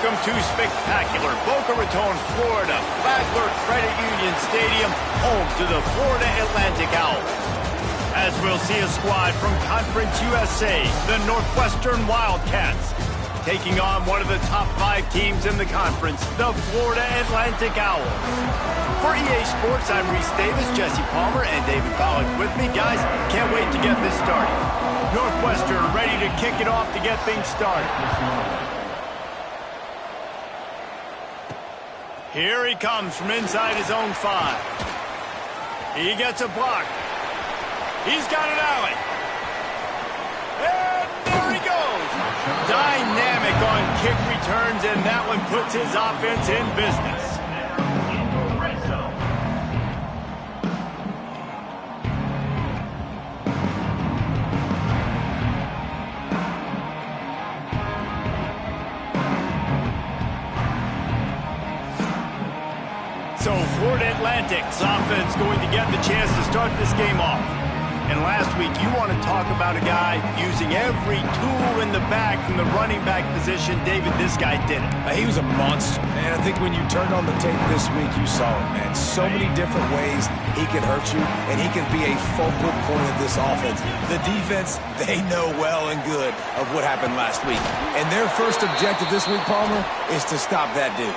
Welcome to spectacular Boca Raton, Florida, Flagler Credit Union Stadium, home to the Florida Atlantic Owls. As we'll see a squad from Conference USA, the Northwestern Wildcats, taking on one of the top 5 teams in the conference, the Florida Atlantic Owls. For EA Sports, I'm Reese Davis, Jesse Palmer, and David Pollack with me. Guys, can't wait to get this started. Northwestern ready to kick it off to get things started. Here he comes from inside his own 5. He gets a block. He's got an alley. And there he goes. Dynamic on kick returns, and that one puts his offense in business. So Florida Atlantic's offense going to get the chance to start this game off. And last week, you want to talk about a guy using every tool in the bag from the running back position. David, this guy did it. He was a monster, man. I think when you turned on the tape this week, you saw it, man. So many different ways he can hurt you, and he can be a focal point of this offense. The defense, they know well and good of what happened last week. And their first objective this week, Palmer, is to stop that dude.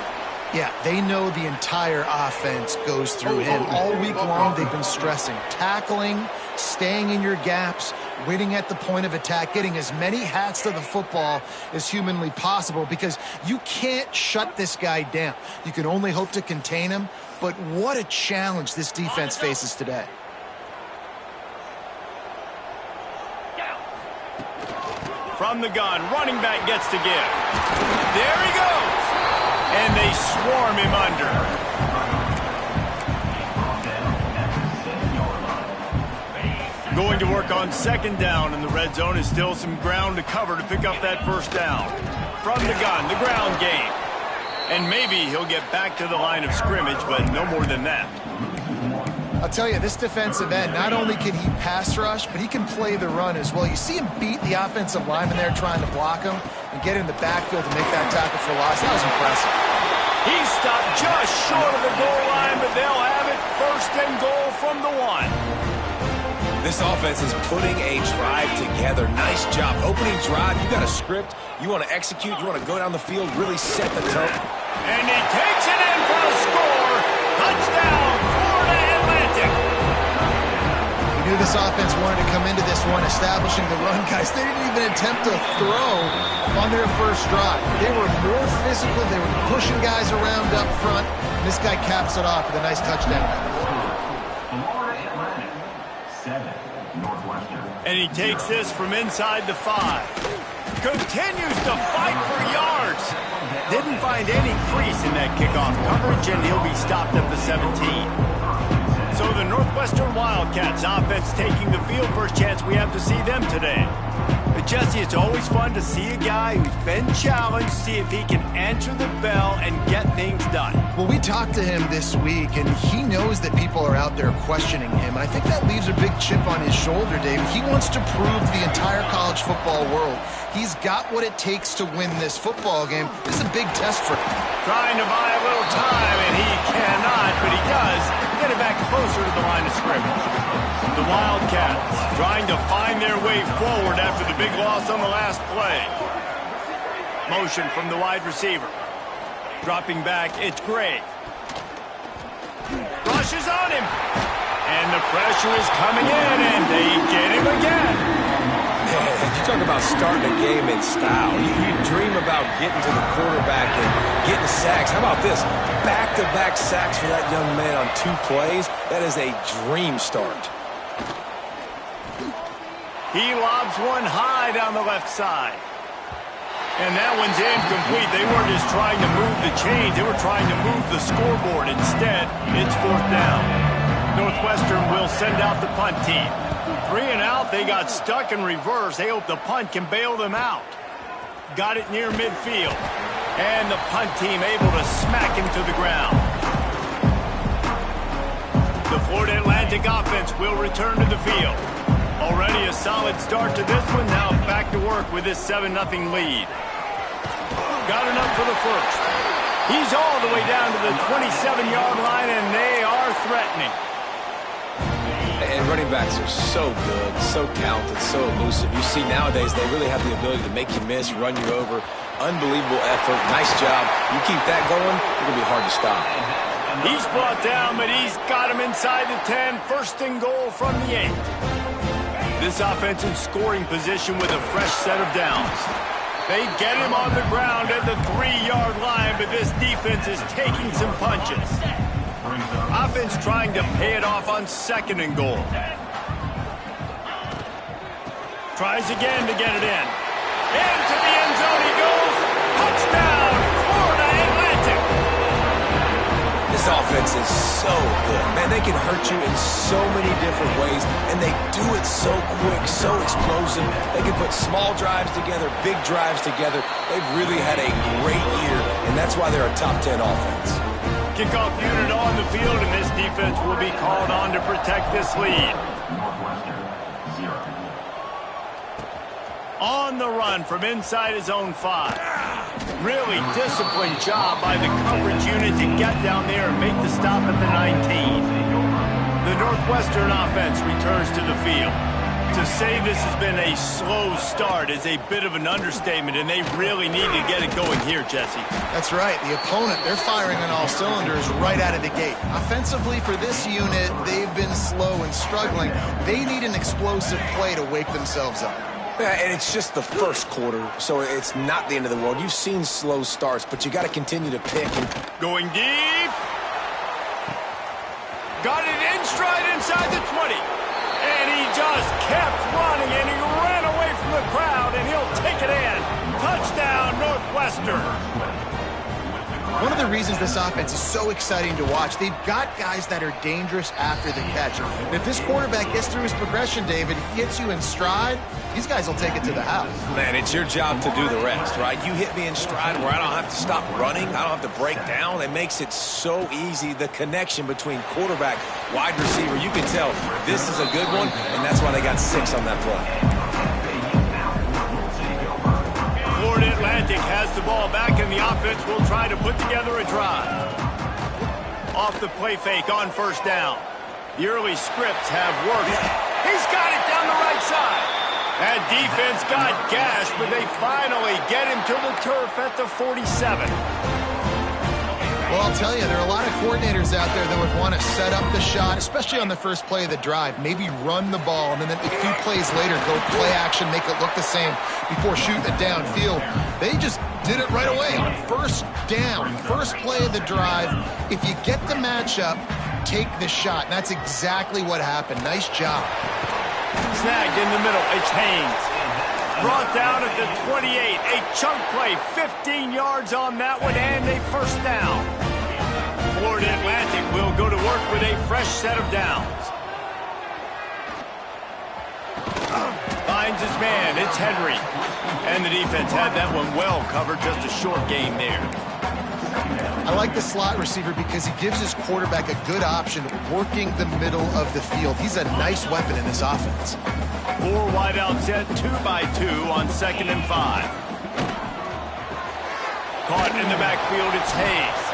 Yeah, they know the entire offense goes through him. All week long, they've been stressing tackling, staying in your gaps, waiting at the point of attack, getting as many hats to the football as humanly possible, because you can't shut this guy down. You can only hope to contain him, but what a challenge this defense faces today. From the gun, running back gets to give. There he goes. And they swarm him under. Going to work on second down, and the red zone is still some ground to cover to pick up that first down. From the gun, the ground game. And maybe he'll get back to the line of scrimmage, but no more than that. I'll tell you, this defensive end, not only can he pass rush, but he can play the run as well. You see him beat the offensive lineman there trying to block him and get in the backfield to make that tackle for loss. That was impressive. He stopped just short of the goal line, but they'll have it first and goal from the 1. This offense is putting a drive together. Nice job. Opening drive, you got a script. You want to execute. You want to go down the field, really set the tone. And he takes it in for a score. Touchdown, Florida Atlantic. We knew this offense wanted to come into this one establishing the run, guys. They didn't even attempt to throw on their first drive. They were more physical. They were pushing guys around up front. And this guy caps it off with a nice touchdown. Florida Atlantic, 7, Northwestern. And he takes this from inside the 5. Continues to fight for yards. Didn't find any crease in that kickoff coverage, and he'll be stopped at the 17. So the Northwestern Wildcats offense taking the field. First chance we have to see them today. But Jesse, it's always fun to see a guy who's been challenged, see if he can answer the bell and get things done. Well, we talked to him this week, and he knows that people are out there questioning him. And I think that leaves a big chip on his shoulder, David. He wants to prove to the entire college football world he's got what it takes to win this football game. This is a big test for him. Trying to buy a little time, and he cannot, but he does get it back closer to the line of scrimmage. The Wildcats trying to find their way forward after the big loss on the last play. Motion from the wide receiver. Dropping back, it's Gray. Rushes on him. And the pressure is coming in, and they get him again. Man, you talk about starting a game in style. You dream about getting to the quarterback and getting sacks. How about this? Back-to-back sacks for that young man on 2 plays. That is a dream start. He lobs one high down the left side. And that one's incomplete. They weren't just trying to move the chains. They were trying to move the scoreboard. Instead, it's 4th down. Northwestern will send out the punt team. 3 and out. They got stuck in reverse. They hope the punt can bail them out. Got it near midfield. And the punt team able to smack him to the ground. The Florida Atlantic offense will return to the field. Already a solid start to this one. Now back to work with this 7-0 lead. got enough for the first. He's all the way down to the 27-yard line, and they are threatening. And running backs are so good, so talented, so elusive. You see nowadays they really have the ability to make you miss, run you over. Unbelievable effort. Nice job. You keep that going, it's going to be hard to stop. He's brought down, but he's got him inside the 10. First and goal from the 8. This offense in scoring position with a fresh set of downs. They get him on the ground at the 3-yard line, but this defense is taking some punches. Offense trying to pay it off on second and goal. Tries again to get it in. Into the end zone he goes. Touchdown, Florida Atlantic. This offense is so good. Man, they can hurt you in so many different ways, and they do it so quick, so explosive. They can put small drives together, big drives together. They've really had a great year, and that's why they're a top 10 offense. Kickoff unit on the field, and this defense will be called on to protect this lead. Northwestern, 0. On the run from inside his own 5. Really disciplined job by the coverage unit to get down there and make the stop at the 19. The Northwestern offense returns to the field. To say this has been a slow start is a bit of an understatement, and they really need to get it going here, Jesse. That's right. The opponent, they're firing on all cylinders right out of the gate. Offensively for this unit, they've been slow and struggling. They need an explosive play to wake themselves up. Yeah, and it's just the first quarter, so it's not the end of the world. You've seen slow starts, but you got to continue to pick. Going deep. Got it in stride inside the 20. And he just kept running, and he ran away from the crowd, and he'll take it in. Touchdown, Northwestern. One of the reasons this offense is so exciting to watch, they've got guys that are dangerous after the catch. And if this quarterback gets through his progression, David, gets you in stride, these guys will take it to the house. Man, it's your job to do the rest, right? You hit me in stride where I don't have to stop running. I don't have to break down. It makes it so easy. The connection between quarterback, wide receiver, you can tell this is a good one, and that's why they got 6 on that play. Florida Atlantic has the ball back, and the offense will try to put together a drive. Off the play fake on first down. The early scripts have worked. He's got it down the right side. That defense got gashed, but they finally get him to the turf at the 47. Well, I'll tell you, there are a lot of coordinators out there that would want to set up the shot, especially on the first play of the drive, maybe run the ball, and then a few plays later go play action, make it look the same before shooting it downfield. They just did it right away on first down, first play of the drive. If you get the matchup, take the shot, and that's exactly what happened. Nice job. Snagged in the middle. It's Haynes. Brought down at the 28. A chunk play. 15 yards on that one, and a first down. Florida Atlantic will go to work with a fresh set of downs. Finds his man. It's Henry. And the defense had that one well covered. Just a short gain there. I like the slot receiver because he gives his quarterback a good option working the middle of the field. He's a nice weapon in this offense. 4 wideouts set 2-by-2 on 2nd and 5. Caught in the backfield, it's Hayes.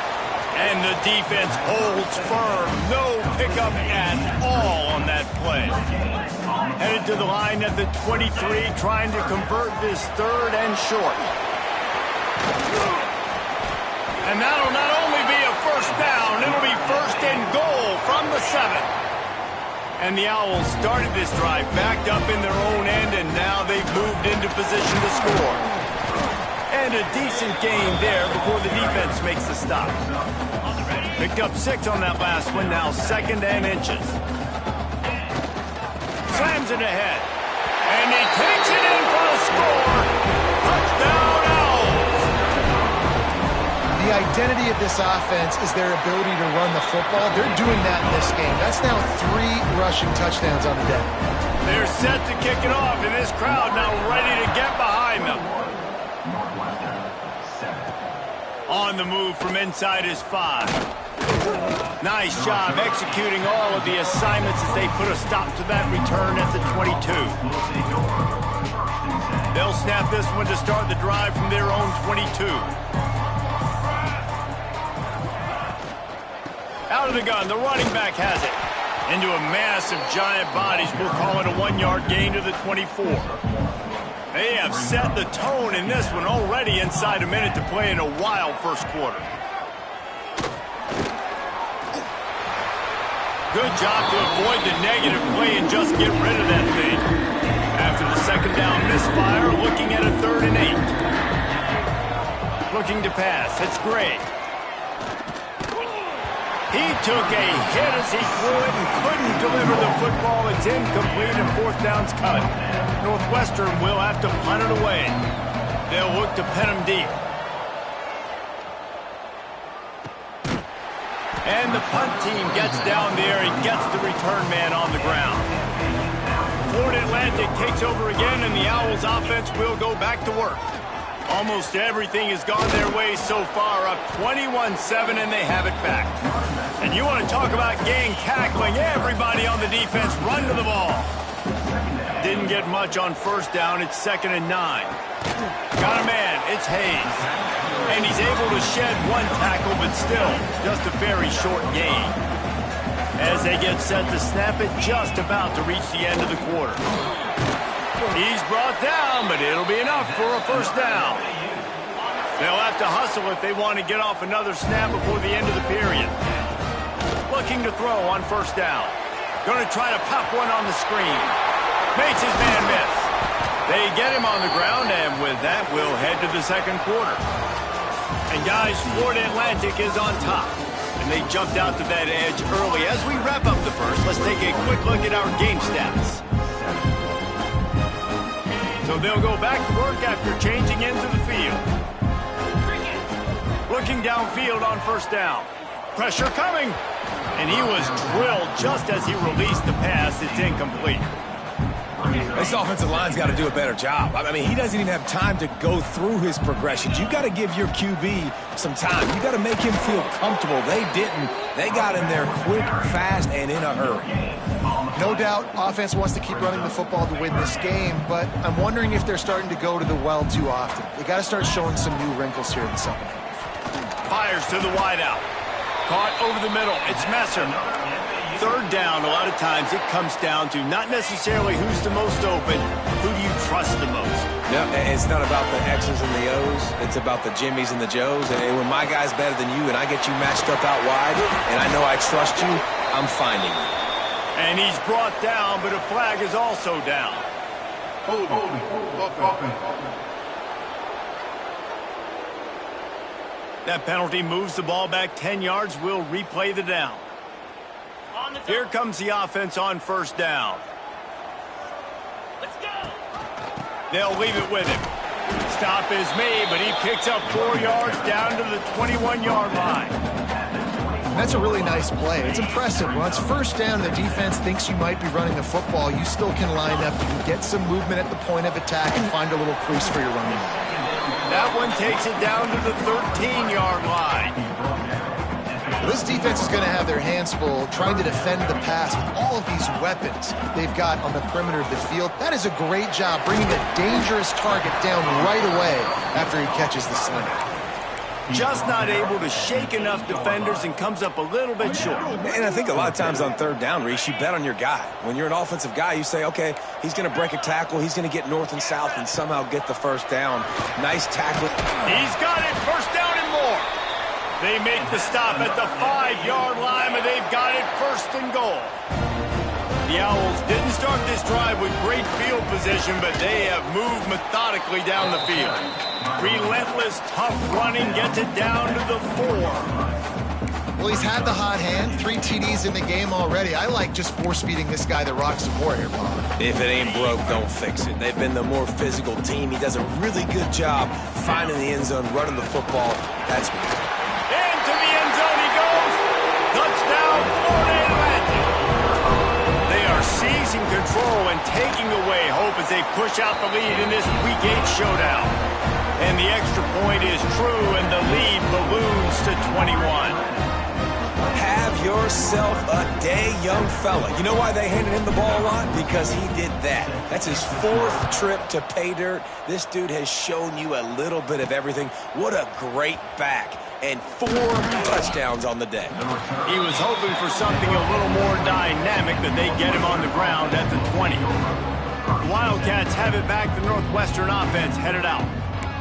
And the defense holds firm. No pickup at all on that play. Headed to the line at the 23, trying to convert this 3rd and short. And that'll not only be a first down, it'll be 1st and goal from the 7. And the Owls started this drive backed up in their own end, and now they've moved into position to score. And a decent gain there before the defense makes the stop. Picked up 6 on that last one, now 2nd and inches. Slams it ahead. And he takes it in for a score. Touchdown, Owls. The identity of this offense is their ability to run the football. They're doing that in this game. That's now 3 rushing touchdowns on the day. They're set to kick it off, and this crowd now ready to get behind them. On the move from inside his 5. Nice job executing all of the assignments as they put a stop to that return at the 22. They'll snap this one to start the drive from their own 22. Out of the gun, the running back has it. Into a mass of giant bodies. We'll call it a 1-yard gain to the 24. They have set the tone in this one already inside a minute to play in a wild first quarter. Good job to avoid the negative play and just get rid of that thing. After the second down misfire, looking at a 3rd and 8. Looking to pass. It's Gray. He took a hit as he threw it and couldn't deliver the football. It's incomplete and 4th down's cut. Northwestern will have to punt it away. They'll look to pin him deep. And the punt team gets down there and gets the return man on the ground. Florida Atlantic takes over again, and the Owls offense will go back to work. Almost everything has gone their way so far, up 21-7, and they have it back. And you want to talk about gang tackling, everybody on the defense run to the ball. Didn't get much on 1st down, it's 2nd and 9. Got a man, it's Hayes. And he's able to shed 1 tackle, but still, just a very short gain. As they get set to snap it, just about to reach the end of the quarter. He's brought down, but it'll be enough for a 1st down. They'll have to hustle if they want to get off another snap before the end of the period. Looking to throw on 1st down. Going to try to pop one on the screen. Makes his man miss. They get him on the ground, and with that, we'll head to the 2nd quarter. And guys, Florida Atlantic is on top. And they jumped out to that edge early. As we wrap up the first, let's take a quick look at our game stats. So they'll go back to work after changing into the field. Looking downfield on 1st down. Pressure coming. And he was drilled just as he released the pass. It's incomplete. This offensive line's got to do a better job. I mean, he doesn't even have time to go through his progressions. You got to give your QB some time. You got to make him feel comfortable. They didn't. They got in there quick, fast, and in a hurry. No doubt, offense wants to keep running the football to win this game, but I'm wondering if they're starting to go to the well too often. They got to start showing some new wrinkles here in the 2nd half. Fires to the wideout. Caught over the middle. It's Messer. 3rd down, a lot of times it comes down to not necessarily who's the most open, who do you trust the most? No, it's not about the X's and the O's. It's about the Jimmies and the Joes. And when my guy's better than you and I get you matched up out wide and I know I trust you, I'm finding you. And he's brought down, but a flag is also down. That penalty moves the ball back 10 yards. We'll replay the down. Here comes the offense on 1st down. Let's go. They'll leave it with him. Stop is made, but he picks up 4 yards down to the 21-yard line. That's a really nice play. It's impressive. When it's 1st down and the defense thinks you might be running the football, you still can line up. You can get some movement at the point of attack and find a little crease for your running back. That one takes it down to the 13-yard line. This defense is going to have their hands full trying to defend the pass with all of these weapons they've got on the perimeter of the field. That is a great job bringing a dangerous target down right away after he catches the sling. Just not able to shake enough defenders and comes up a little bit short. And I think a lot of times on 3rd down, Reese, you bet on your guy. When you're an offensive guy, you say, okay, he's going to break a tackle, he's going to get north and south and somehow get the 1st down. Nice tackle. He's got it, 1st down and more. They make the stop at the 5-yard line, but they've got it 1st and goal. The Owls didn't start this drive with great field position, but they have moved methodically down the field. Relentless, tough running gets it down to the 4. Well, he's had the hot hand, 3 TDs in the game already. I like just force-feeding this guy the rock some more here, Bob. If it ain't broke, don't fix it. They've been the more physical team. He does a really good job finding the end zone, running the football. That's into the end zone he goes. Touchdown, Florida Atlantic. They are seizing control and taking away hope as they push out the lead in this Week 8 showdown. And the extra point is true, and the lead balloons to 21. have yourself a day, young fella. You know why they handed him the ball a lot? Because he did that. That's his 4th trip to pay dirt. This dude has shown you a little bit of everything. What a great back. And 4 touchdowns on the day. He was hoping for something a little more dynamic, but they get him on the ground at the 20. The Wildcats have it back. The Northwestern offense headed out.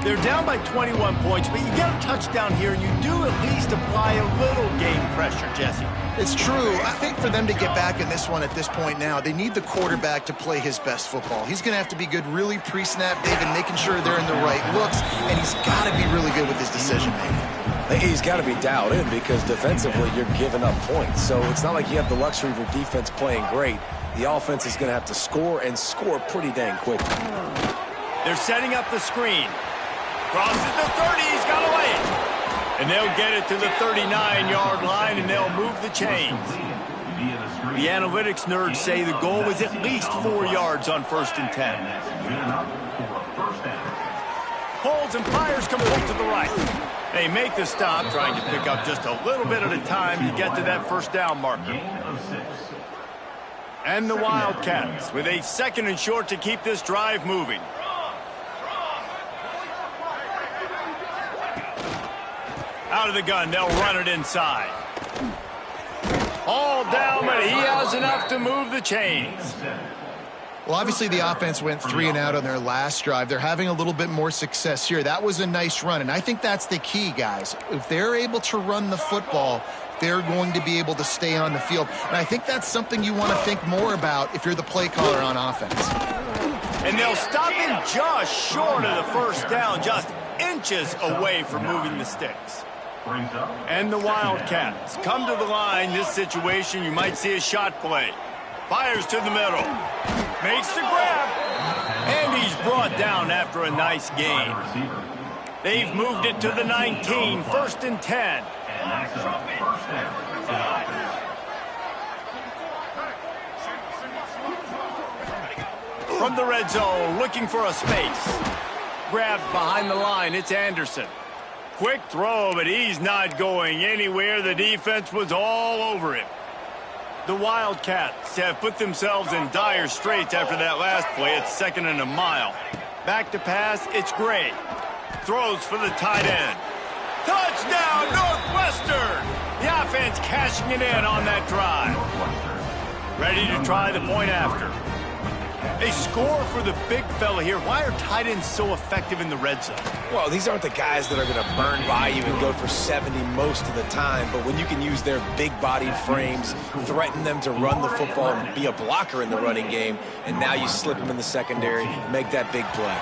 They're down by 21 points, but you get a touchdown here, and you do at least apply a little game pressure, Jesse. It's true. I think for them to get back in this one at this point now, they need the quarterback to play his best football. He's going to have to be good really pre-snap, David, making sure they're in the right looks, and he's got to be really good with his decision-making. He's got to be dialed in because defensively you're giving up points. So it's not like you have the luxury of your defense playing great. The offense is going to have to score and score pretty dang quickly. They're setting up the screen. Crosses the 30, he's got away. And they'll get it to the 39-yard line, and they'll move the chains. The analytics nerds say the goal was at least 4 yards on 1st and 10. Holds and fires complete to the right. They make the stop, trying to pick up just a little bit at a time to get to that 1st down marker. And the Wildcats with a 2nd and short to keep this drive moving. Out of the gun, they'll run it inside. All down, but he has enough to move the chains. Well, obviously the offense went 3 and out on their last drive. They're having a little bit more success here. That was a nice run, and I think that's the key, guys. If they're able to run the football, they're going to be able to stay on the field. And I think that's something you want to think more about if you're the play caller on offense. And they'll stop him just short of the 1st down, just inches away from moving the sticks. And the Wildcats come to the line. This situation, you might see a shot play. Fires to the middle. Makes the grab. And he's brought down after a nice gain. They've moved it to the 19, 1st and 10. From the red zone, looking for a space. Grabbed behind the line, it's Anderson. Quick throw, but he's not going anywhere. The defense was all over him. The Wildcats have put themselves in dire straits after that last play. It's 2nd and a mile. Back to pass, it's Gray. Throws for the tight end. Touchdown, Northwestern! The offense cashing it in on that drive. Ready to try the point after. They score for the big fella here. Why are tight ends so effective in the red zone? Well, these aren't the guys that are going to burn by you and go for 70 most of the time, but when you can use their big-bodied frames, threaten them to run the football and be a blocker in the running game, and now you slip them in the secondary, make that big play.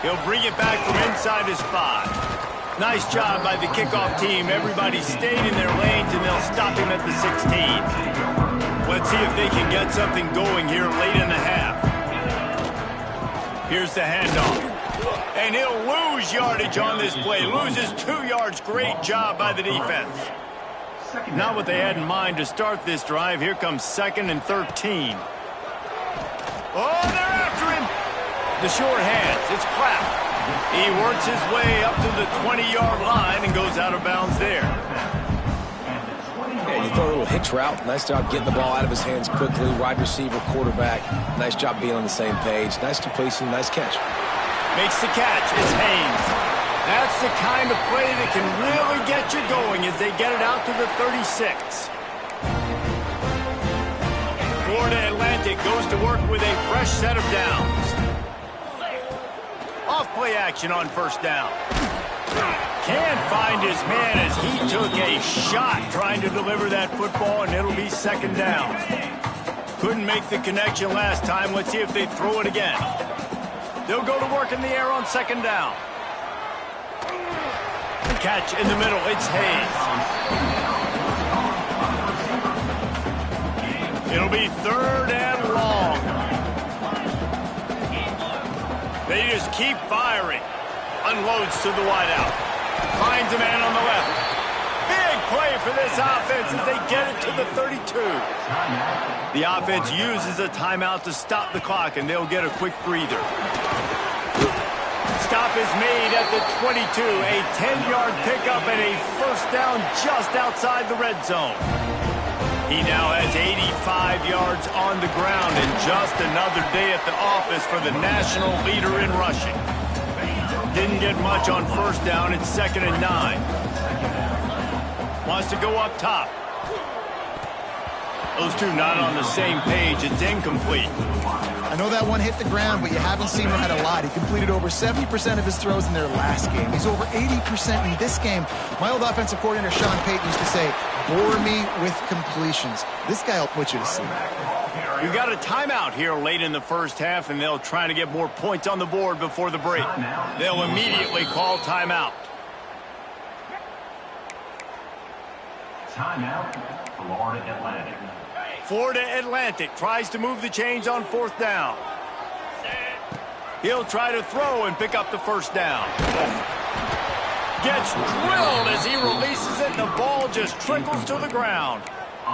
He'll bring it back from inside his 5. Nice job by the kickoff team. Everybody stayed in their lanes, and they'll stop him at the 16. Let's see if they can get something going here late in the half. Here's the handoff. And he'll lose yardage on this play. Loses 2 yards. Great job by the defense. Not what they had in mind to start this drive. Here comes 2nd and 13. Oh, they're after him. The short hands. It's Clapp. He works his way up to the 20-yard line and goes out of bounds there. Yeah, you throw a little hitch route. Nice job getting the ball out of his hands quickly. Wide receiver, quarterback. Nice job being on the same page. Nice completion, nice catch. Makes the catch. It's Haynes. That's the kind of play that can really get you going as they get it out to the 36. Florida Atlantic goes to work with a fresh set of downs. Off play action on 1st down. Can't find his man as he took a shot trying to deliver that football, and it'll be 2nd down. Couldn't make the connection last time. Let's see if they throw it again. They'll go to work in the air on 2nd down. Catch in the middle. It's Hayes. It'll be 3rd and long. They just keep firing. Unloads to the wideout. Finds a man on the left. Big play for this offense as they get it to the 32. The offense uses a timeout to stop the clock, and they'll get a quick breather. Stop is made at the 22. A 10-yard pickup and a 1st down just outside the red zone. He now has 85 yards on the ground and just another day at the office for the national leader in rushing. Didn't get much on first down. It's 2nd and 9. Wants to go up top. Those two not on the same page. It's incomplete. I know that one hit the ground, but you haven't seen him at a lot. He completed over 70% of his throws in their last game. He's over 80% in this game. My old offensive coordinator, Sean Payton, used to say, bore me with completions. This guy will put you to sleep. We got a timeout here late in the first half, and they'll try to get more points on the board before the break. They'll immediately call timeout. Timeout, Florida Atlantic. Florida Atlantic tries to move the chains on 4th down. He'll try to throw and pick up the first down. Gets drilled as he releases it, and the ball just trickles to the ground.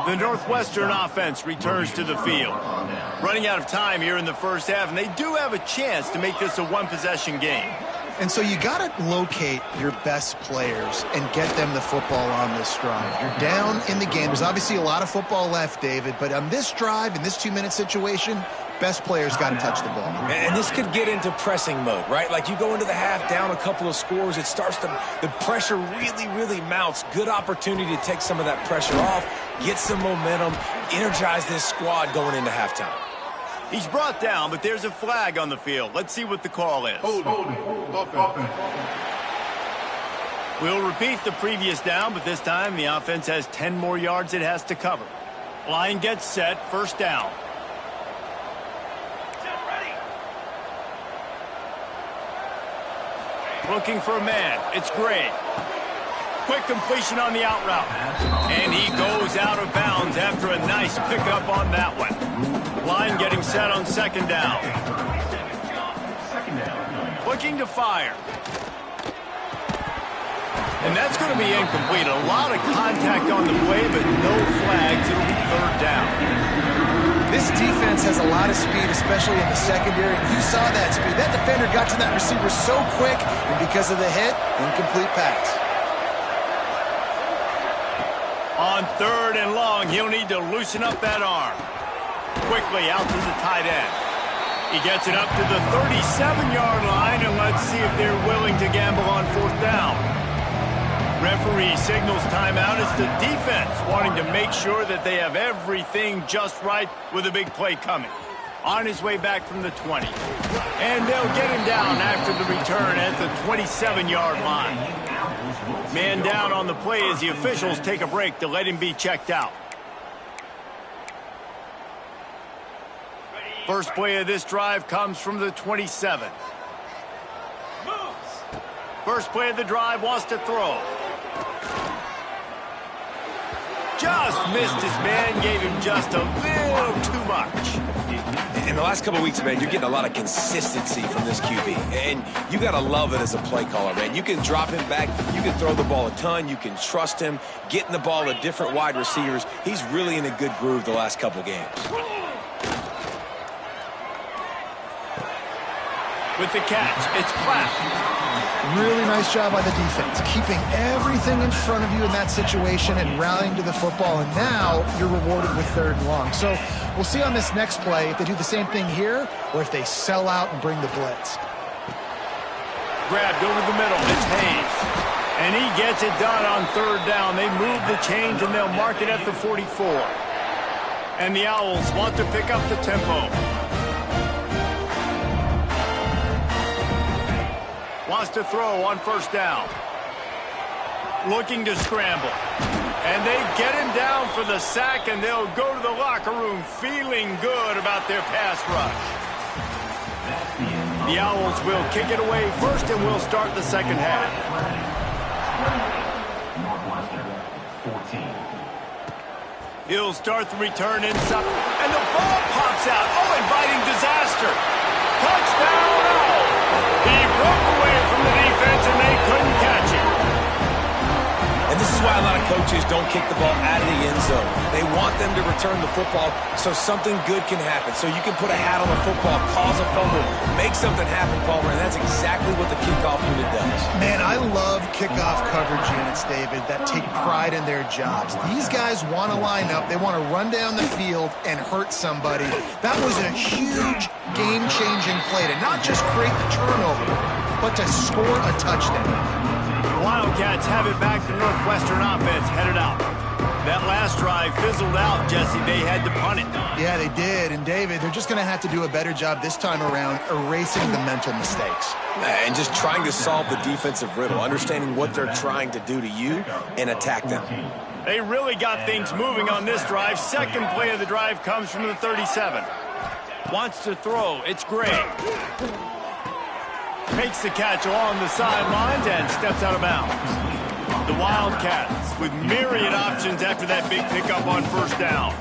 The Northwestern offense returns to the field. Running out of time here in the first half, and they do have a chance to make this a one-possession game. And so you got to locate your best players and get them the football on this drive. You're down in the game. There's obviously a lot of football left, David, but on this drive, in this 2-minute situation, best players got to touch the ball. And this could get into pressing mode, right? Like you go into the half down a couple of scores, it starts to, the pressure really mounts. Good opportunity to take some of that pressure off, get some momentum, energize this squad going into halftime. He's brought down, but there's a flag on the field. Let's see what the call is. We'll repeat the previous down, but this time the offense has 10 more yards it has to cover. Line gets set, 1st down. Looking for a man. It's Gray. Quick completion on the out route. And he goes out of bounds after a nice pickup on that one. Line getting set on 2nd down. Looking to fire. And that's going to be incomplete. A lot of contact on the play, but no flags. It'll be 3rd down. This defense has a lot of speed, especially in the secondary. You saw that speed. That defender got to that receiver so quick, and because of the hit, incomplete pass. On 3rd and long, he'll need to loosen up that arm. Quickly out to the tight end. He gets it up to the 37-yard line, and let's see if they're willing to gamble on 4th down. Referee signals timeout. It's the defense wanting to make sure that they have everything just right with a big play coming. On his way back from the 20. And they'll get him down after the return at the 27-yard line. Man down on the play as the officials take a break to let him be checked out. First play of this drive comes from the 27. First play of the drive, wants to throw. Just missed his man, gave him just a little too much. In the last couple of weeks, man, you're getting a lot of consistency from this QB. And you got to love it as a play caller, man. You can drop him back. You can throw the ball a ton. You can trust him, getting the ball to different wide receivers. He's really in a good groove the last couple games. With the catch, it's Platt. Really nice job by the defense, keeping everything in front of you in that situation and rallying to the football, and now you're rewarded with 3rd and long. So we'll see on this next play if they do the same thing here or if they sell out and bring the blitz. Grabbed over the middle, it's Hayes. And he gets it done on 3rd down. They move the chains and they'll mark it at the 44. And the Owls want to pick up the tempo. Wants to throw on 1st down. Looking to scramble. And they get him down for the sack, and they'll go to the locker room feeling good about their pass rush. The Owls will kick it away first, and we'll start the 2nd half. Northwestern, 14. He'll start the return inside, and the ball pops out. Oh, inviting disaster. Touchdown! He broke away from the defense, and they couldn't catch it. And this is why a lot of coaches don't kick the ball out of the end zone. They want them to return the football so something good can happen. So you can put a hat on the football, cause a fumble, make something happen, Palmer, and that's exactly what the kickoff unit does. Man, I love kickoff coverage units, David, that take pride in their jobs. These guys want to line up. They want to run down the field and hurt somebody. That was a huge game-changing play to not just create the turnover, but to score a touchdown. The Wildcats have it back to Northwestern offense headed out. That last drive fizzled out, Jesse. They had to punt it. Yeah, they did. And, David, they're just going to have to do a better job this time around erasing the mental mistakes. And just trying to solve the defensive riddle, understanding what they're trying to do to you and attack them. They really got things moving on this drive. Second play of the drive comes from the 37. Wants to throw. It's Gray. Makes the catch along the sidelines and steps out of bounds. The Wildcats with myriad options after that big pickup on first down.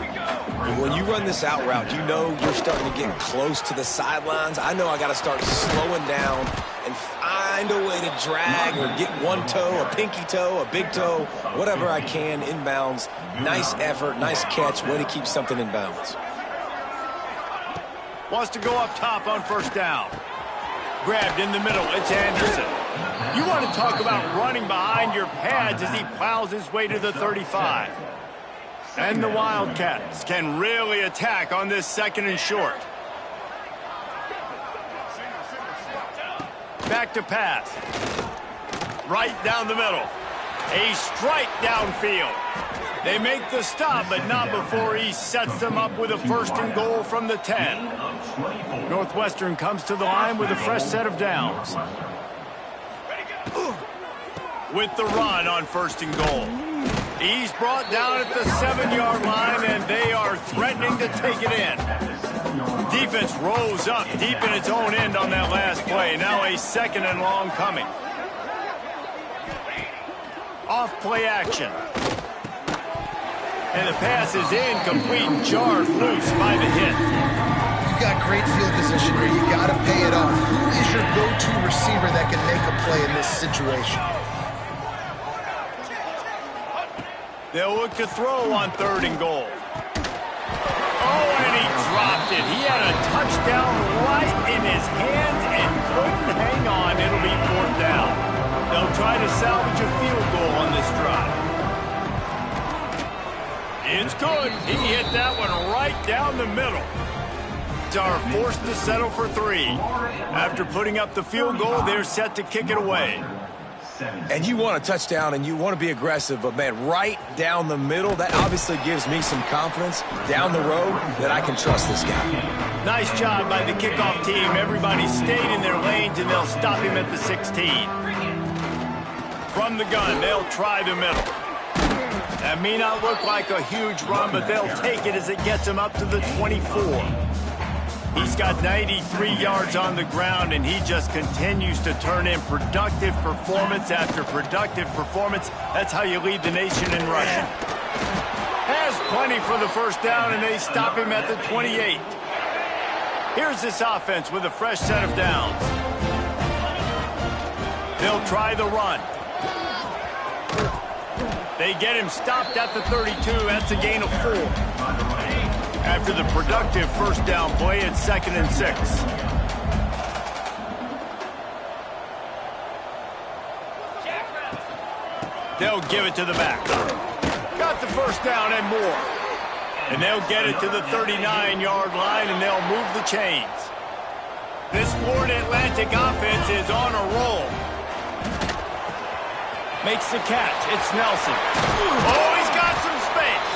And when you run this out route, you know you're starting to get close to the sidelines. I know I got to start slowing down and find a way to drag or get one toe, a pinky toe, a big toe, whatever I can inbounds. Nice effort, nice catch, way to keep something in bounds. Wants to go up top on first down. Grabbed in the middle, it's Anderson. You want to talk about running behind your pads as he plows his way to the 35. And the Wildcats can really attack on this second and short. Back to pass. Right down the middle. A strike downfield. They make the stop, but not before he sets them up with a first and goal from the 10. Northwestern comes to the line with a fresh set of downs. With the run on first and goal. He's brought down at the 7-yard line, and they are threatening to take it in. Defense rose up deep in its own end on that last play. Now a second and long coming. Off play action. And the pass is incomplete, jarred loose by the hit. You got great field position here. You got to pay it off. Who is your go-to receiver that can make a play in this situation? They'll look to throw on third and goal. Oh, and he dropped it. He had a touchdown right in his hands and couldn't hang on. It'll be fourth down. They'll try to salvage a field goal on this drive. It's good. He hit that one right down the middle. Are forced to settle for 3. After putting up the field goal, they're set to kick it away. And you want a touchdown and you want to be aggressive, but man, right down the middle, that obviously gives me some confidence down the road that I can trust this guy. Nice job by the kickoff team. Everybody stayed in their lanes and they'll stop him at the 16. From the gun, they'll try the middle. That may not look like a huge run, but they'll take it as it gets him up to the 24. He's got 93 yards on the ground, and he just continues to turn in productive performance after productive performance. That's how you lead the nation in rushing. Has plenty for the first down, and they stop him at the 28. Here's this offense with a fresh set of downs. They'll try the run. They get him stopped at the 32. That's a gain of 4. After the productive first down play, it's 2nd and 6. They'll give it to the back. Got the first down and more. And they'll get it to the 39-yard line, and they'll move the chains. This Florida Atlantic offense is on a roll. Makes the catch. It's Nelson. Oh, he's got some space.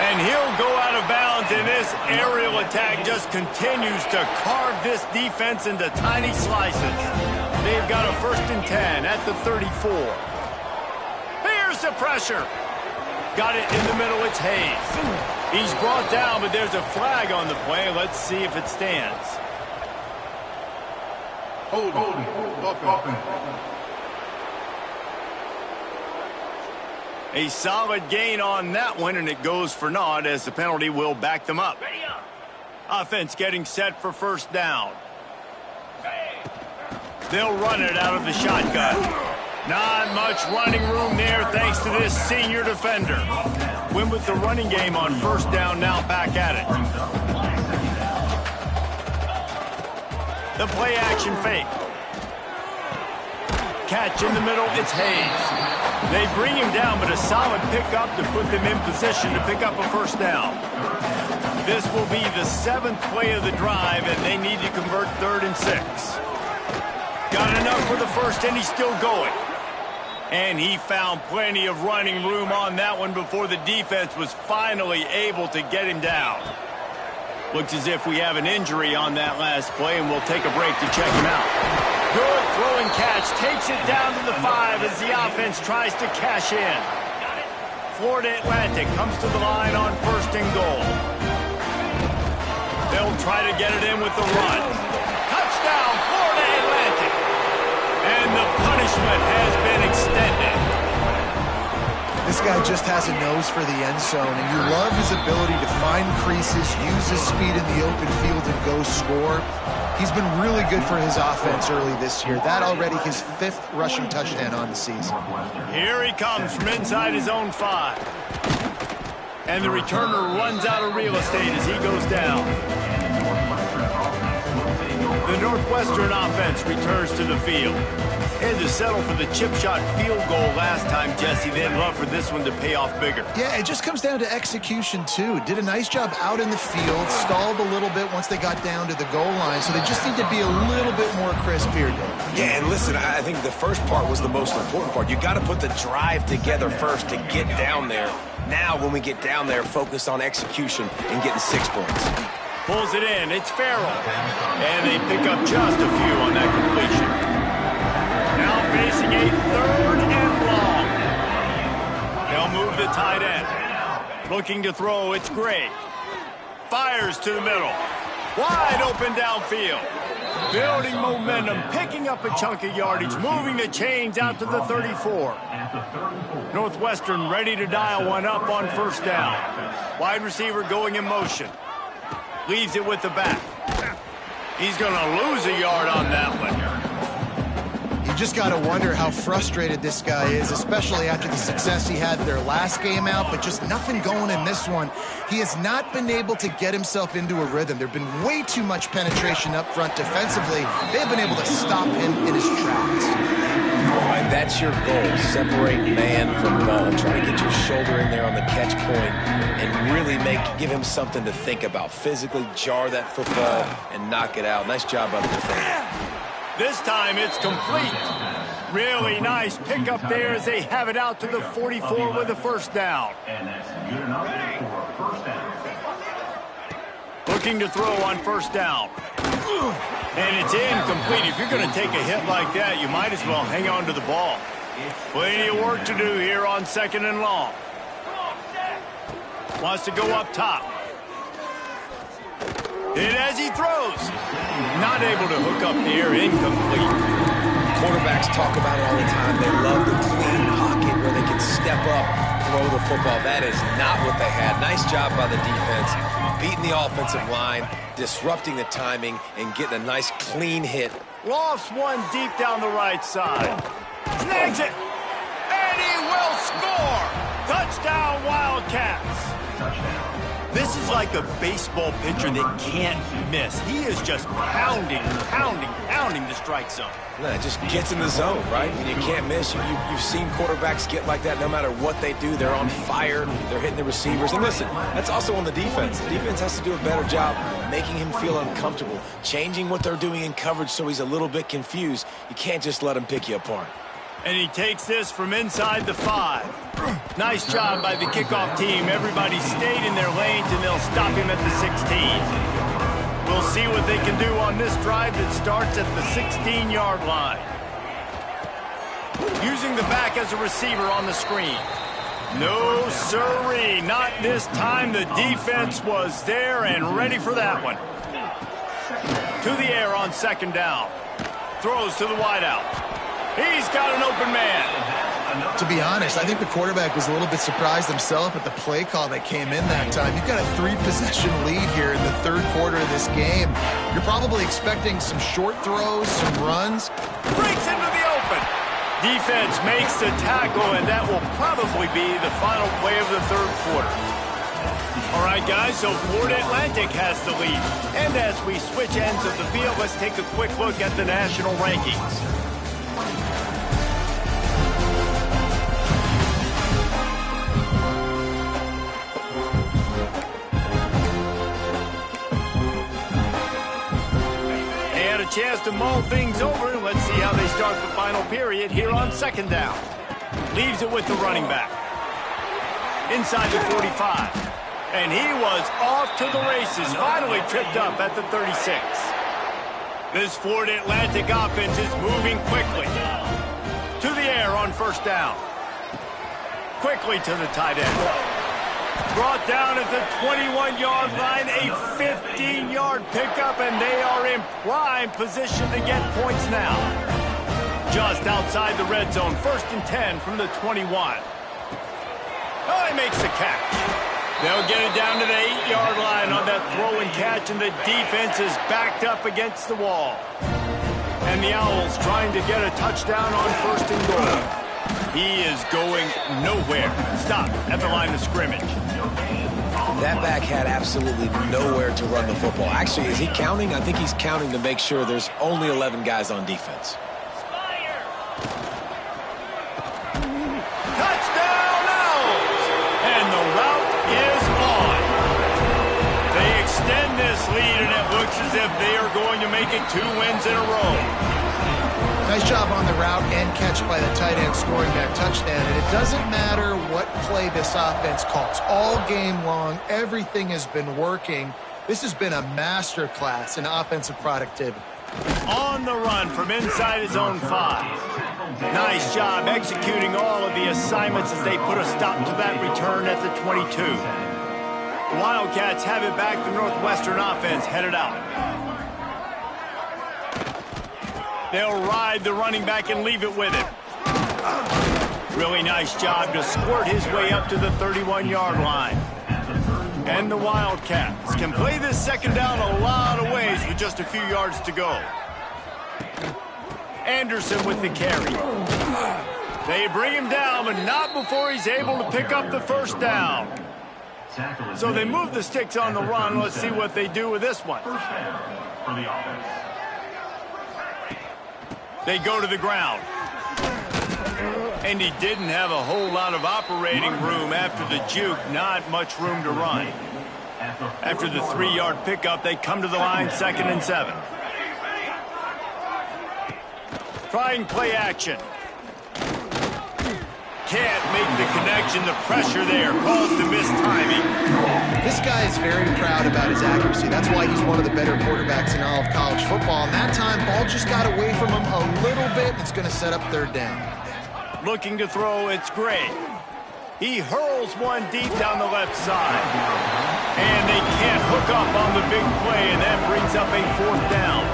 And he'll go out of bounds, and this aerial attack just continues to carve this defense into tiny slices. They've got a 1st and 10 at the 34. Here's the pressure. Got it in the middle. It's Hayes. He's brought down, but there's a flag on the play. Let's see if it stands. Hold on. A solid gain on that one, and it goes for naught as the penalty will back them up. Offense getting set for first down. They'll run it out of the shotgun. Not much running room there thanks to this senior defender. Win with the running game on first down, now back at it. The play action fake. catch in the middle. It's Hayes. They bring him down, but a solid pickup to put them in position to pick up a first down. This will be the 7th play of the drive, and they need to convert 3rd and 6. Got enough for the first, and he's still going. And he found plenty of running room on that one before the defense was finally able to get him down. Looks as if we have an injury on that last play, and we'll take a break to check him out. Good throwing catch, takes it down to the 5 as the offense tries to cash in. Florida Atlantic comes to the line on 1st and goal. They'll try to get it in with the run. Touchdown, Florida Atlantic. And the punishment has been extended. This guy just has a nose for the end zone, and you love his ability to find creases, use his speed in the open field, and go score. He's been really good for his offense early this year. That already his 5th rushing touchdown on the season. Here he comes from inside his own 5. And the returner runs out of real estate as he goes down. The Northwestern offense returns to the field. Had to settle for the chip shot field goal last time, Jesse. They'd love for this one to pay off bigger. Yeah, it just comes down to execution, too. Did a nice job out in the field, stalled a little bit once they got down to the goal line, so they just need to be a little bit more crisp here. Yeah, and listen, I think the first part was the most important part. You got to put the drive together first to get down there. Now, when we get down there, focus on execution and getting 6 points. Pulls it in. It's Farrell. And they pick up just a few on that completion. Now facing a 3rd and long. They'll move the tight end. Looking to throw, it's Gray. Fires to the middle. Wide open downfield. Building momentum, picking up a chunk of yardage, moving the chains out to the 34. Northwestern ready to dial one up on 1st down. Wide receiver going in motion. Leaves it with the back. He's going to lose a yard on that one. You just got to wonder how frustrated this guy is, especially after the success he had their last game out, but just nothing going in this one. He has not been able to get himself into a rhythm. There's been way too much penetration up front defensively. They've been able to stop him in his tracks. All right, that's your goal. Separate man from ball. Try to get your shoulder in there on the catch point and really give him something to think about. Physically jar that football and knock it out. Nice job by the defender. This time it's complete. Really nice pickup there as they have it out to the 44 with a 1st down. And that's good enough for a 1st down. Looking to throw on 1st down. And it's incomplete. If you're going to take a hit like that, you might as well hang on to the ball. Plenty of work to do here on 2nd and long. Wants to go up top. And as he throws, not able to hook up here, incomplete. Quarterbacks talk about it all the time. They love the clean pocket where they can step up, throw the football. That is not what they had. Nice job by the defense, beating the offensive line, disrupting the timing, and getting a nice clean hit. Lofts one deep down the right side. Snags it, and he will score. Touchdown, Wildcats. Touchdown. This is like a baseball pitcher that can't miss. He is just pounding the strike zone. No, it just gets in the zone, right? When you can't miss, you've seen quarterbacks get like that no matter what they do. They're on fire. They're hitting the receivers. And listen, that's also on the defense. The defense has to do a better job making him feel uncomfortable, changing what they're doing in coverage so he's a little bit confused. You can't just let him pick you apart. And he takes this from inside the 5. Nice job by the kickoff team. Everybody stayed in their lanes, and they'll stop him at the 16. We'll see what they can do on this drive that starts at the 16-yard line. Using the back as a receiver on the screen. No, sirree, not this time. The defense was there and ready for that one. To the air on 2nd down. Throws to the wideout. He's got an open man. To be honest, I think the quarterback was a little bit surprised himself at the play call that came in that time. You've got a 3-possession lead here in the 3rd quarter of this game. You're probably expecting some short throws, some runs. Breaks into the open. Defense makes the tackle, and that will probably be the final play of the 3rd quarter. All right, guys, so Florida Atlantic has the lead. And as we switch ends of the field, let's take a quick look at the national rankings. to mull things over. Let's see how they start the final period here on second down. Leaves it with the running back. Inside the 45. And he was off to the races. Finally tripped up at the 36. This Florida Atlantic offense is moving quickly. To the air on first down. Quickly to the tight end. Brought down at the 21-yard line, a 15-yard pickup, and they are in prime position to get points now. Just outside the red zone, 1st and 10 from the 21. Oh, he makes the catch. They'll get it down to the 8-yard line on that throw and catch, and the defense is backed up against the wall. And the Owls trying to get a touchdown on 1st and goal. He is going nowhere. Stop at the line of scrimmage. That back had absolutely nowhere to run the football. Actually, is he counting? I think he's counting to make sure there's only 11 guys on defense. Touchdown Owls! And the route is on. They extend this lead, and it looks as if they are going to make it 2 wins in a row. Nice job on the route and catch by the tight end scoring that touchdown. And it doesn't matter what play this offense calls. All game long, everything has been working. This has been a masterclass in offensive productivity. On the run from inside his own 5. Nice job executing all of the assignments as they put a stop to that return at the 22. The Wildcats have it back. The Northwestern offense headed out. They'll ride the running back and leave it with him. Really nice job to squirt his way up to the 31-yard line. And the Wildcats can play this second down a lot of ways with just a few yards to go. Anderson with the carry. They bring him down, but not before he's able to pick up the first down. So they move the sticks on the run. Let's see what they do with this one. First down for the offense. They go to the ground. And he didn't have a whole lot of operating room after the juke. Not much room to run. After the 3-yard pickup, they come to the line, 2nd and 7. Trying play action. Can't make the connection. The pressure there caused the missed timing. This guy is very proud about his accuracy. That's why he's one of the better quarterbacks in all of college football. And that time, ball just got away from him a little bit. It's going to set up 3rd down. Looking to throw, it's Gray. He hurls one deep down the left side. And they can't hook up on the big play, and that brings up a 4th down.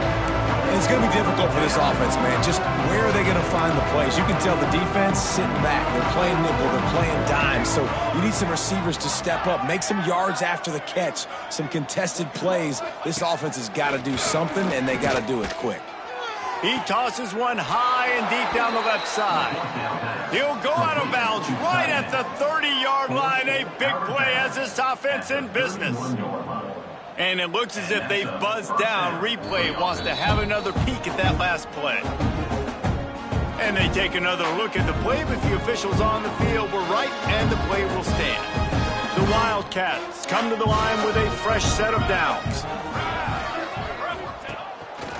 It's going to be difficult for this offense, man. Just where are they going to find the plays? You can tell the defense sitting back. They're playing nickel. They're playing dime. So you need some receivers to step up, make some yards after the catch, some contested plays. This offense has got to do something, and they got to do it quick. He tosses one high and deep down the left side. He'll go out of bounds right at the 30-yard line. A big play as this offense in business. And it looks as if they've buzzed down. Replay wants to have another peek at that last play. And they take another look at the play, but the officials on the field were right, and the play will stand. The Wildcats come to the line with a fresh set of downs.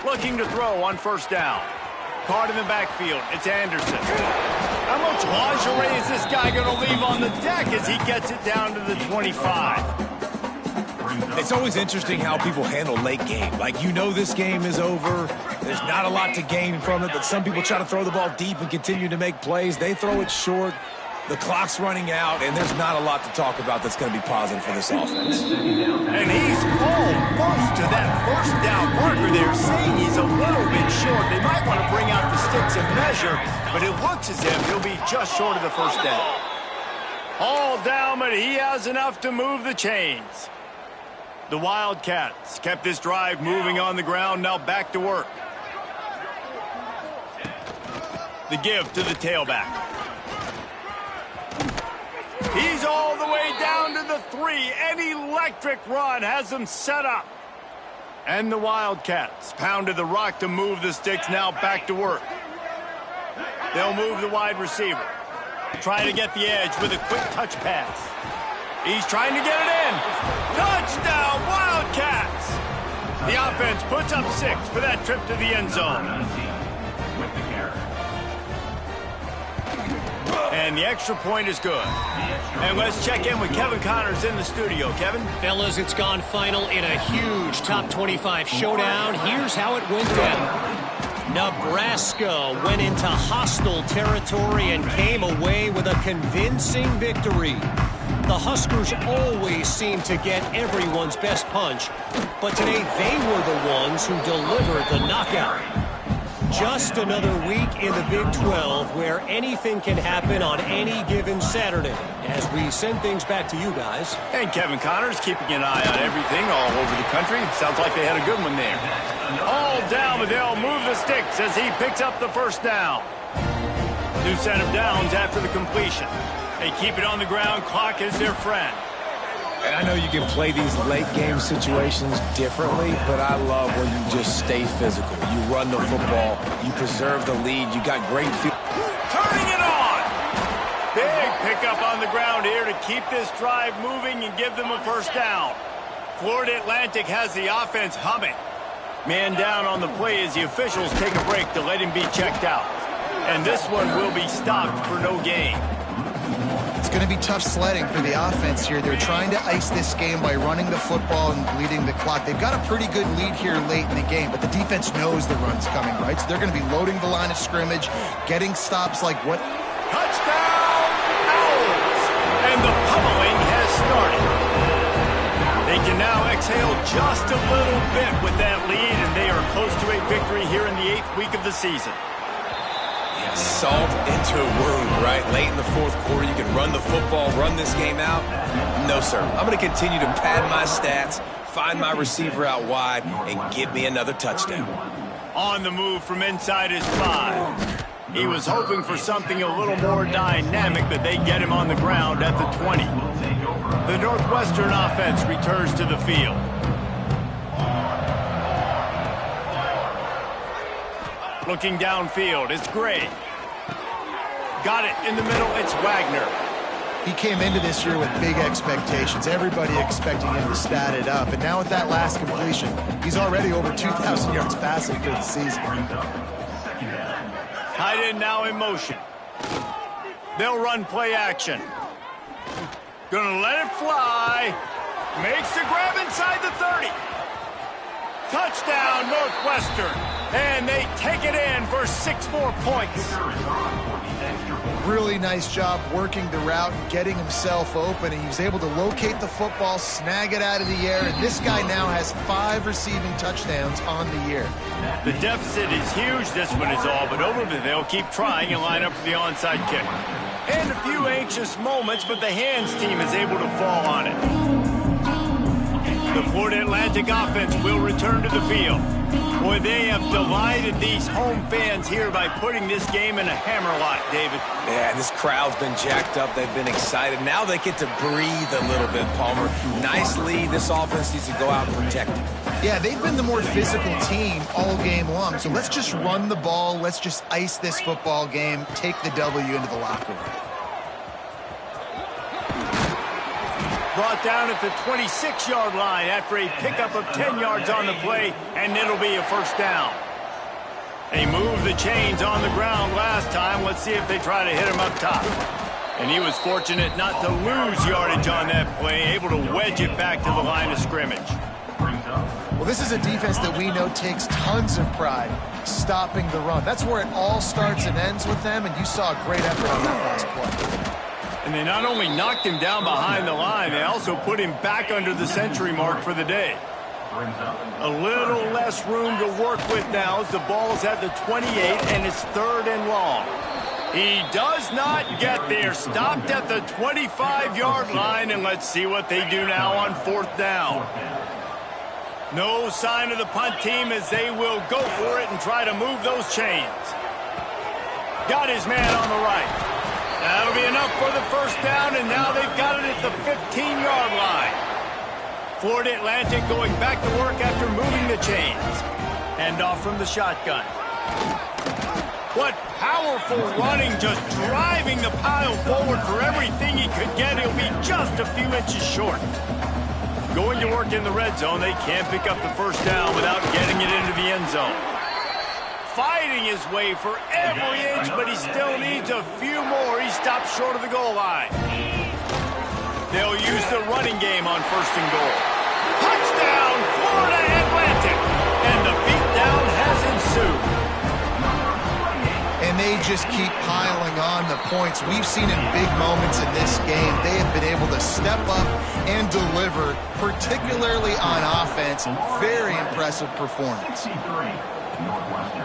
Looking to throw on 1st down. Caught in the backfield. It's Anderson. How much lingerie is this guy going to leave on the deck as he gets it down to the 25? It's always interesting how people handle late game. Like, you know this game is over. There's not a lot to gain from it, but some people try to throw the ball deep and continue to make plays. They throw it short. The clock's running out, and there's not a lot to talk about that's going to be positive for this offense. And he's almost to that 1st down marker there, saying he's a little bit short. They might want to bring out the sticks and measure, but it looks as if he'll be just short of the 1st down. All down, but he has enough to move the chains. The Wildcats kept this drive moving on the ground, now back to work. The give to the tailback. He's all the way down to the 3. An electric run has them set up. And the Wildcats pounded the rock to move the sticks, now back to work. They'll move the wide receiver. Trying to get the edge with a quick touch pass. He's trying to get it in. Touchdown, Wildcats! The offense puts up 6 for that trip to the end zone. With the carry. And the extra point is good. And let's check in with Kevin Connors in the studio. Kevin? Fellas, it's gone final in a huge top 25 showdown. Here's how it went down. Nebraska went into hostile territory and came away with a convincing victory. The Huskers always seem to get everyone's best punch, but today they were the ones who delivered the knockout. Just another week in the Big 12 where anything can happen on any given Saturday. As we send things back to you guys. And Kevin Connors keeping an eye on everything all over the country. Sounds like they had a good one there. All down, but they'll move the sticks as he picks up the first down. New set of downs after the completion. They keep it on the ground. Clock is their friend. And I know you can play these late game situations differently, but I love when you just stay physical. You run the football, you preserve the lead, you got great field. Turning it on! Big pickup on the ground here to keep this drive moving and give them a first down. Florida Atlantic has the offense humming. Man down on the play as the officials take a break to let him be checked out. And this one will be stopped for no gain. It's going to be tough sledding for the offense here. They're trying to ice this game by running the football and bleeding the clock. They've got a pretty good lead here late in the game, but the defense knows the run's coming, right? So they're going to be loading the line of scrimmage, getting stops like what? Touchdown, Owls! And the pummeling has started. They can now exhale just a little bit with that lead, and they are close to a victory here in the 8th week of the season. Salt into a wound, right? Late in the 4th quarter, you can run the football, run this game out. No, sir. I'm going to continue to pad my stats, find my receiver out wide, and give me another touchdown. On the move from inside his 5. He was hoping for something a little more dynamic, but they get him on the ground at the 20. The Northwestern offense returns to the field. Looking downfield, it's Gray. Got it in the middle, it's Wagner. He came into this year with big expectations. Everybody expecting him to stat it up. And now with that last completion, he's already over 2,000 yards passing for the season. Tight end now in motion. They'll run play action. Gonna let it fly. Makes the grab inside the 30. Touchdown, Northwestern. And they take it in for 6 more points. Really nice job working the route, getting himself open, and he was able to locate the football, snag it out of the air, and this guy now has 5 receiving touchdowns on the year. The deficit is huge. This one is all but over, but they'll keep trying and line up for the onside kick. And a few anxious moments, but the hands team is able to fall on it. The Florida Atlantic offense will return to the field. Boy, they have delighted these home fans here by putting this game in a hammerlock, David. Yeah, this crowd's been jacked up. They've been excited. Now they get to breathe a little bit, Palmer. Nice lead. This offense needs to go out and protect it. Yeah, they've been the more physical team all game long. So let's just run the ball. Let's just ice this football game, take the W into the locker room. Brought down at the 26-yard line after a pickup of 10 yards on the play, and it'll be a first down. They moved the chains on the ground last time. Let's see if they try to hit him up top. And he was fortunate not to lose yardage on that play, able to wedge it back to the line of scrimmage. Well, this is a defense that we know takes tons of pride stopping the run. That's where it all starts and ends with them, and you saw a great effort on that last play. And they not only knocked him down behind the line, they also put him back under the century mark for the day. A little less room to work with now as the ball's at the 28 and it's 3rd and long. He does not get there. Stopped at the 25-yard line, and let's see what they do now on 4th down. No sign of the punt team as they will go for it and try to move those chains. Got his man on the right. That'll be enough for the first down, and now they've got it at the 15-yard line. Florida Atlantic going back to work after moving the chains. Hand off from the shotgun. What powerful running, just driving the pile forward for everything he could get. He'll be just a few inches short. Going to work in the red zone, they can't pick up the first down without getting it into the end zone. Fighting his way for every inch, but he still needs a few more. He stopped short of the goal line. They'll use the running game on 1st and goal. Touchdown, Florida Atlantic! And the beatdown has ensued. And they just keep piling on the points. We've seen in big moments in this game, they have been able to step up and deliver, particularly on offense. Very impressive performance.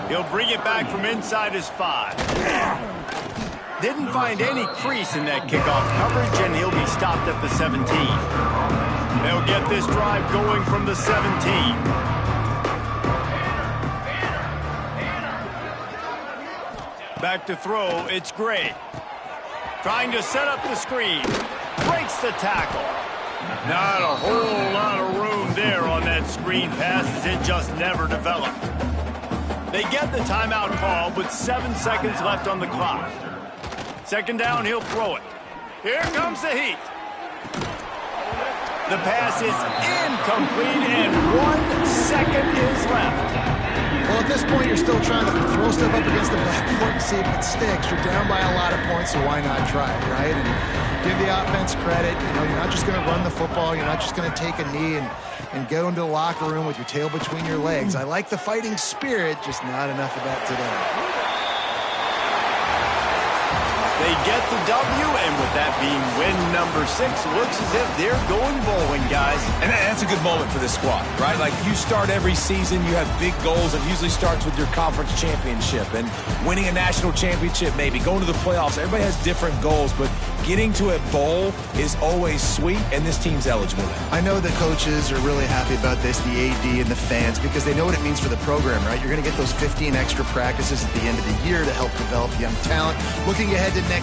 He'll bring it back from inside his 5. Didn't find any crease in that kickoff coverage, and he'll be stopped at the 17. They'll get this drive going from the 17. Back to throw, it's Gray. Trying to set up the screen. Breaks the tackle. Not a whole lot of room there on that screen pass, as it just never developed. They get the timeout call with 7 seconds left on the clock. 2nd down, he'll throw it. Here comes the heat. The pass is incomplete, and 1 second is left. Well, at this point, you're still trying to throw stuff up against the backboard and see if it sticks. You're down by a lot of points, so why not try it, right? And give the offense credit. You know, you're not just going to run the football. You're not just going to take a knee and go into the locker room with your tail between your legs. I like the fighting spirit, just not enough of that today. They get the W, and with that being win number 6, looks as if they're going bowling, guys. And that's a good moment for this squad, right? Like, you start every season, you have big goals. It usually starts with your conference championship and winning a national championship, maybe going to the playoffs. Everybody has different goals, but getting to a bowl is always sweet, and this team's eligible. I know the coaches are really happy about this, the AD and the fans, because they know what it means for the program, right? You're going to get those 15 extra practices at the end of the year to help develop young talent. Looking ahead to next